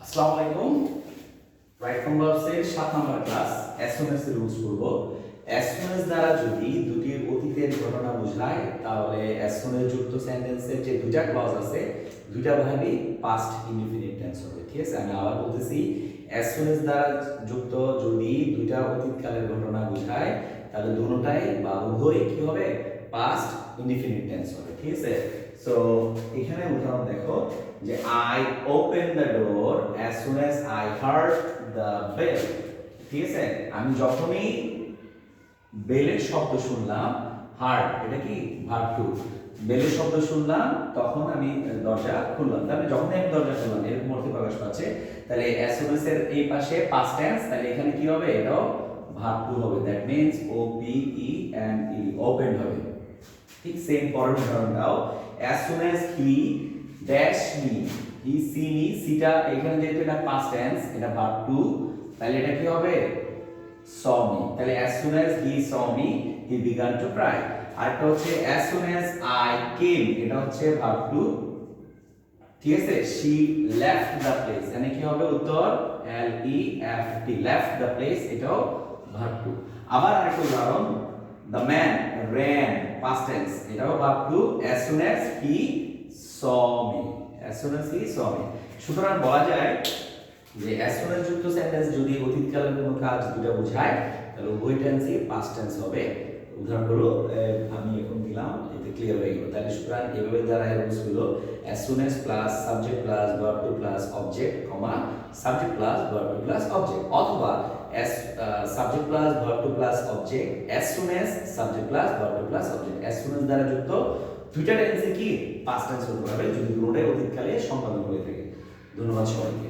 আসসালামু আলাইকুম। Right from ভার্বসের 7 নম্বর ক্লাস অ্যাজ সুন এর রুলস পড়ব। অ্যাজ সুন দ্বারা যদি দুটির অতীতের ঘটনা বোঝায় তাহলে অ্যাজ সুন যুক্ত সেন্টেন্সের যে দুইটা ক্লজ আছে দুইটা ভাবেই পাস্ট ইনডিফিনিট টেন্স হবে। ঠিক আছে, আমি আবার বলতেছি, অ্যাজ সুন দ্বারা যুক্ত যদি দুইটা অতীতকালের ঘটনা বোঝায় তাহলে দুটোটাই বা উভয়ই কি হবে, পাস্ট ইনডিফিনিট টেন্স হবে। ঠিক আছে, সো এখানে উদাহরণ দেখো যে I opened the door as soon as I heard the bell. ঠিক আছে, আমি যখনই বেলের শব্দ শুনলাম, হার্ড এটা কি ভার্ব টু, বেলের শব্দ শুনলাম তখন আমি দরজা খুললাম। তাহলে যখনই আমি দরজা খুললাম এরকম অর্থে প্রকাশ পাচ্ছে। তাহলে as soon as এর এই পাশে পাস্ট টেন্স, তাহলে এখানে কি হবে, এটাও ভার্ব টু হবে। That means O P E N E, opened হবে। ঠিক সেম পরের উদাহরণটাও, as soon as he dash me, he see me, সিটা এখানে যেহেতু এটা past tense, এটা verb to, তাহলে এটা কি হবে, saw me। তাহলে as soon as he saw me, he began to cry। আর এটা হচ্ছে as soon as I came, এটা হচ্ছে verb to। ঠিক আছে, she left the place, মানে কি হবে উত্তর, L E F T, left the place, এটাও verb to। আবার আরেকটা উদাহরণ, the man ran, past tense, এটাও verb to, as soon as he saw me, as soon as he saw me। সুতরাং বলা যায় যে as soon as যুক্ত সেন্টেন্স যদি অতীতকালের কোনো কাজ দুটো বোঝায় তাহলে উভয় টেন্সই পাস্ট টেন্স হবে। উদাহরণগুলো আমি এখন দিলাম, এতে ক্লিয়ার হয়ে গেল। তাহলে সুতরাং এভাবে দ্বারা রুলস হলো as soon as plus subject plus verb two plus object, comma subject plus verb two plus object, অথবা as subject plus verb two plus object, as soon as subject plus verb two plus object. as soon as দ্বারা যুক্ত দুইটা টেন্সে কি past tense হতে হবে যদি দুটোটাই অতীতকালে সম্পাদন হয়ে থাকে। ধন্যবাদ সবাইকে।